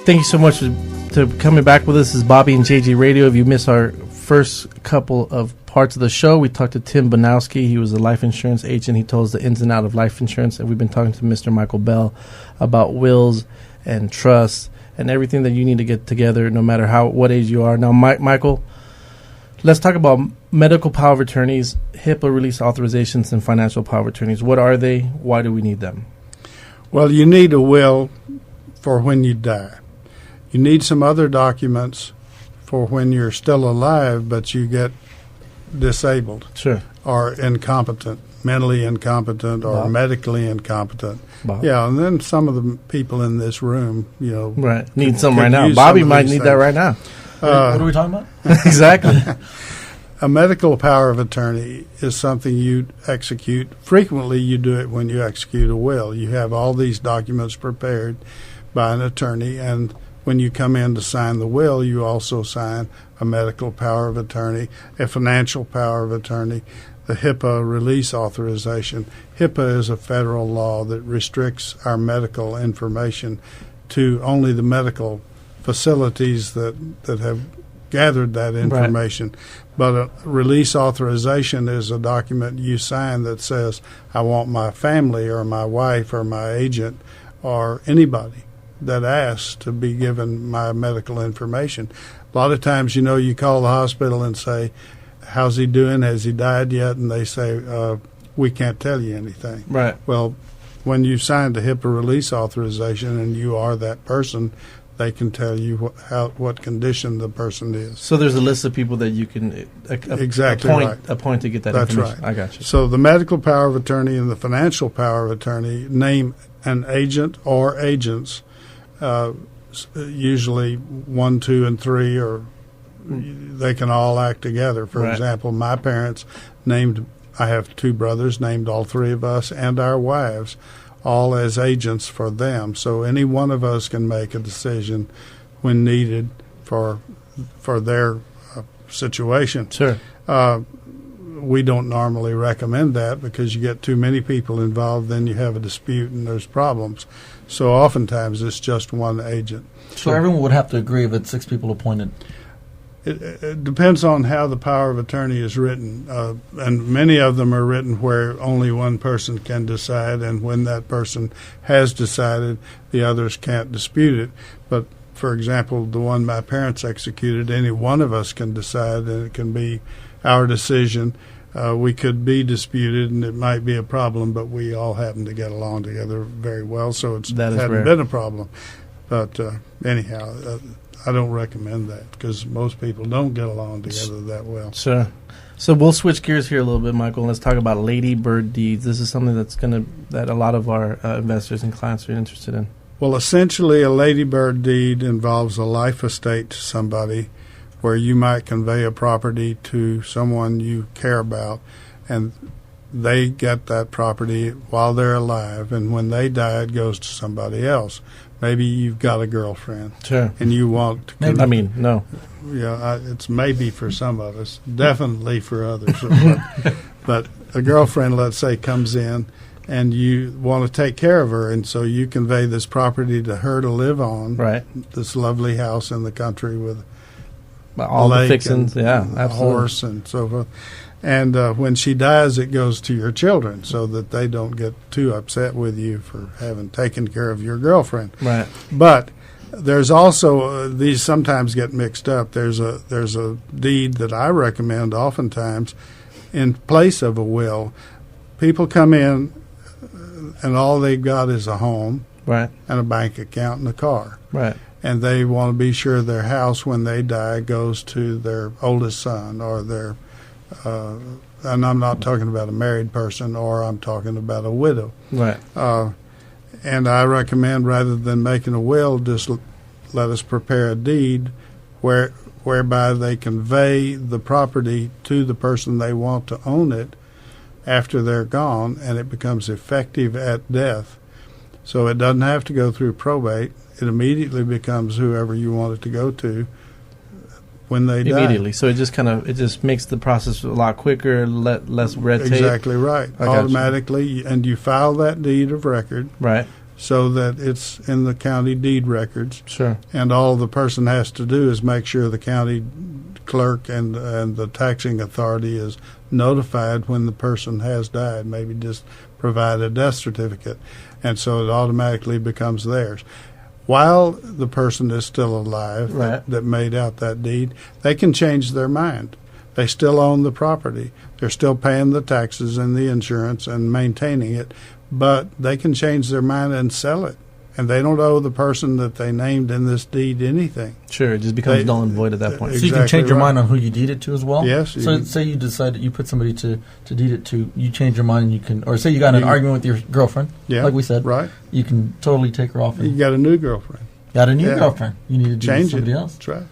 Thank you so much for coming back with us. This is Bobby and JG Radio. If you missed our first couple of parts of the show, we talked to Tim Banowski. He was a life insurance agent. He told us the ins and outs of life insurance. And we've been talking to Mr. Michael Bell about wills and trusts and everything that you need to get together, no matter what age you are. Now, Michael, let's talk about medical power of attorneys, HIPAA release authorizations, and financial power of attorneys. What are they? Why do we need them? Well, you need a will for when you die. You need some other documents for when you're still alive, but you get disabled. Sure. Or incompetent, mentally incompetent, or Bob. medically incompetent. Bob. Yeah, and then some of the people in this room, right, need some right now. Bobby might need that right now. What are we talking about? Exactly. A medical power of attorney is something you execute. Frequently, you do it when you execute a will. You have all these documents prepared by an attorney, and when you come in to sign the will, you also sign a medical power of attorney, a financial power of attorney, the HIPAA release authorization. HIPAA is a federal law that restricts our medical information to only the medical facilities that have gathered that information. Right. But a release authorization is a document you sign that says, I want my family or my wife or my agent or anybody that asks to be given my medical information. A lot of times, you call the hospital and say, how's he doing? Has he died yet? And they say, we can't tell you anything. Right. Well, when you sign the HIPAA release authorization and you are that person, they can tell you what condition the person is. So there's a list of people that you can appoint to get that That's information. Right. I got you. So the medical power of attorney and the financial power of attorney name an agent or agents, usually 1, 2, and 3, or they can all act together. For example, my parents I have 2 brothers, named all 3 of us and our wives, all as agents for them. So any one of us can make a decision when needed for their situation. Sure. We don't normally recommend that because you get too many people involved, then you have a dispute and there's problems. So oftentimes it's just one agent. So everyone would have to agree if it's 6 people appointed? It depends on how the power of attorney is written, and many of them are written where only one person can decide, and when that person has decided, the others can't dispute it. But, for example, the one my parents executed, any one of us can decide, and it can be our decision. We could be disputed, and it might be a problem, but we all happen to get along together very well, so it hasn't been a problem. But anyhow, I don't recommend that because most people don't get along together that well. Sure. So we'll switch gears here a little bit, Michael, and let's talk about Lady Bird deeds. This is something that a lot of our investors and clients are interested in. Well, essentially, a Lady Bird deed involves a life estate to somebody where you might convey a property to someone you care about, and they get that property while they're alive, and when they die, it goes to somebody else. Maybe you've got a girlfriend, sure, and you want to. No. Yeah, it's maybe for some of us, definitely for others. But a girlfriend, let's say, comes in, and you want to take care of her, and so you convey this property to her to live on. Right. This lovely house in the country with all the fixings, a horse and so forth. And when she dies, it goes to your children so that they don't get too upset with you for having taken care of your girlfriend. Right. But there's also these sometimes get mixed up. There's a deed that I recommend oftentimes in place of a will. People come in and all they've got is a home, right, and a bank account and a car. Right. And they want to be sure their house, when they die, goes to their oldest son or their and I'm not talking about a married person, or I'm talking about a widow. Right. And I recommend, rather than making a will, just let us prepare a deed whereby they convey the property to the person they want to own it after they're gone, and it becomes effective at death. So it doesn't have to go through probate. It immediately becomes whoever you want it to go to when they die. Immediately. So it just makes the process a lot quicker, less red tape. Exactly right. Automatically, and you file that deed of record. Right. so that it's in the county deed records. Sure. And all the person has to do is make sure the county clerk and the taxing authority is notified when the person has died. Maybe just provide a death certificate, and so it automatically becomes theirs. While the person is still alive, right, that made out that deed, they can change their mind. They still own the property. They're still paying the taxes and the insurance and maintaining it, but they can change their mind and sell it. And they don't owe the person that they named in this deed anything. Sure, it just becomes null and void at that point. So you can change your mind on who you deed it to as well? Yes. So say you decide that you put somebody to deed it to, you change your mind and you can, or say you got in an argument with your girlfriend, like we said. Right. You can totally take her off. You got a new girlfriend. Got a new girlfriend. You need to do change somebody it. else. That's right.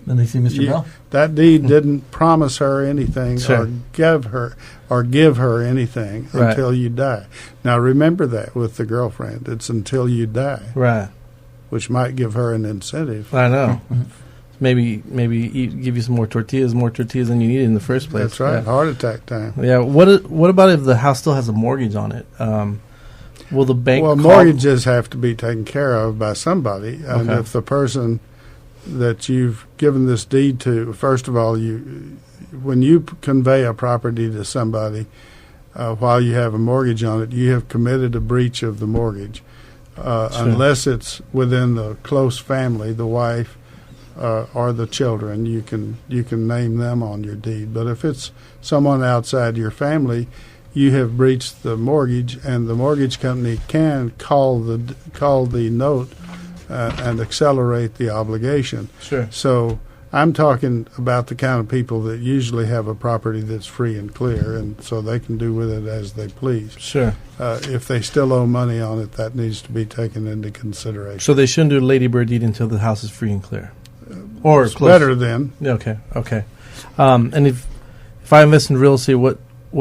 Then they see Mr. Bell. That deed didn't promise her anything or give her anything until you die. Now remember that with the girlfriend, it's until you die. Right. Which might give her an incentive. I know. Maybe give you some more tortillas than you needed in the first place. That's right. Heart attack time. Yeah. What about if the house still has a mortgage on it? Will the bank? Well, mortgages have to be taken care of by somebody, and if the person that you've given this deed to, first of all, when you convey a property to somebody while you have a mortgage on it, you have committed a breach of the mortgage, unless it's within the close family, the wife or the children. You can name them on your deed. But if it's someone outside your family, you have breached the mortgage, and the mortgage company can call the note and accelerate the obligation. Sure. So I'm talking about the kind of people that usually have a property that's free and clear, and so they can do with it as they please. Sure. If they still owe money on it, that needs to be taken into consideration. So they shouldn't do a ladybird deed until the house is free and clear, or it's close. Better then. Okay. And if I invest in real estate, what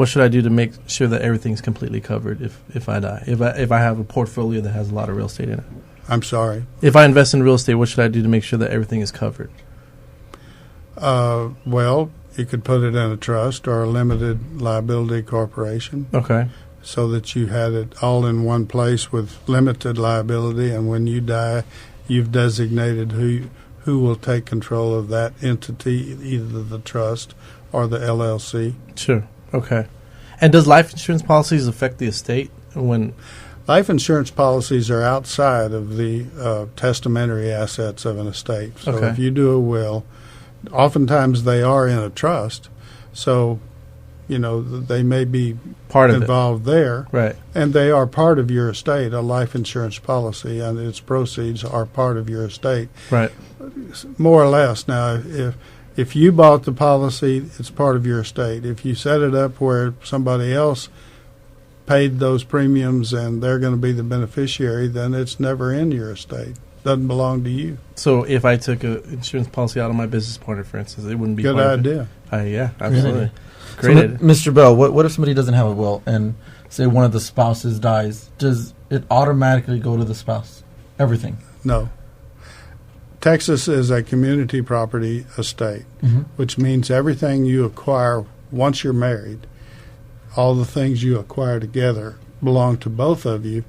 should I do to make sure that everything's completely covered if I die? If I have a portfolio that has a lot of real estate in it. I'm sorry. If I invest in real estate, what should I do to make sure that everything is covered? Well, you could put it in a trust or a limited liability corporation. Okay. So that you had it all in one place with limited liability, and when you die, you've designated who will take control of that entity, either the trust or the LLC. Sure. Okay. And does life insurance policies affect the estate when? Life insurance policies are outside of the testamentary assets of an estate. So if you do a will, oftentimes they are in a trust. So, they may be part of involved there. Right. And they are part of your estate. A life insurance policy and its proceeds are part of your estate. Right. More or less. Now, if you bought the policy, it's part of your estate. If you set it up where somebody else paid those premiums and they're going to be the beneficiary, then it's never in your estate. Doesn't belong to you. So if I took an insurance policy out of my business partner, for instance, it wouldn't be good part idea. Of it. Yeah, absolutely. Great idea. Mr. Bell, what if somebody doesn't have a will and say one of the spouses dies? Does it automatically go to the spouse? Everything? No. Texas is a community property estate, which means everything you acquire once you're married, all the things you acquire together belong to both of you,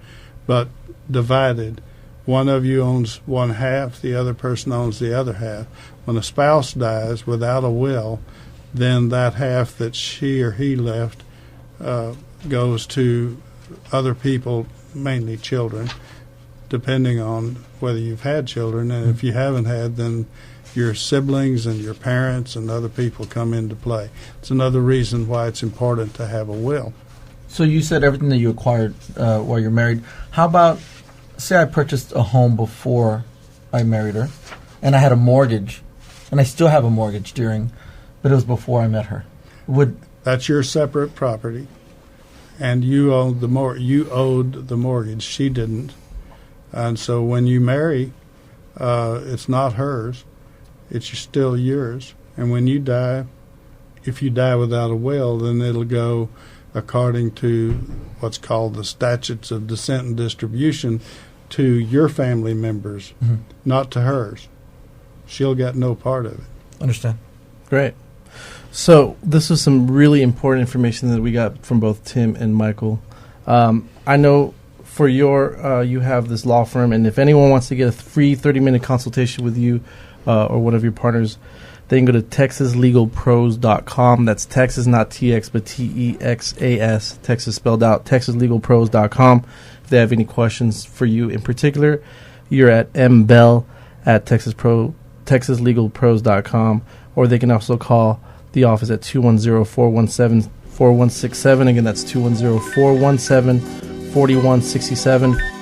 but divided. One of you owns one half, the other person owns the other half. When a spouse dies without a will, then that half that she or he left goes to other people, mainly children, depending on whether you've had children. And if you haven't had, then your siblings and your parents and other people come into play. It's another reason why it's important to have a will. So you said everything that you acquired while you're married. How about, say I purchased a home before I married her, and I had a mortgage, and I still have a mortgage but it was before I met her. That's your separate property, and you owed the mortgage. She didn't. And so when you marry, it's not hers. It's still yours. And when you die, if you die without a will, then it'll go according to what's called the statutes of descent and distribution to your family members, not to hers. She'll get no part of it. Understand. Great. So this was some really important information that we got from both Tim and Michael. I know for your you have this law firm, and if anyone wants to get a free 30-minute consultation with you or one of your partners, they can go to texaslegalpros.com. That's Texas, not TX, but TEXAS, Texas spelled out, texaslegalpros.com. If they have any questions for you in particular, you're at mbell@texaslegalpros.com, or they can also call the office at 210-417-4167. Again, that's 210-417-4167.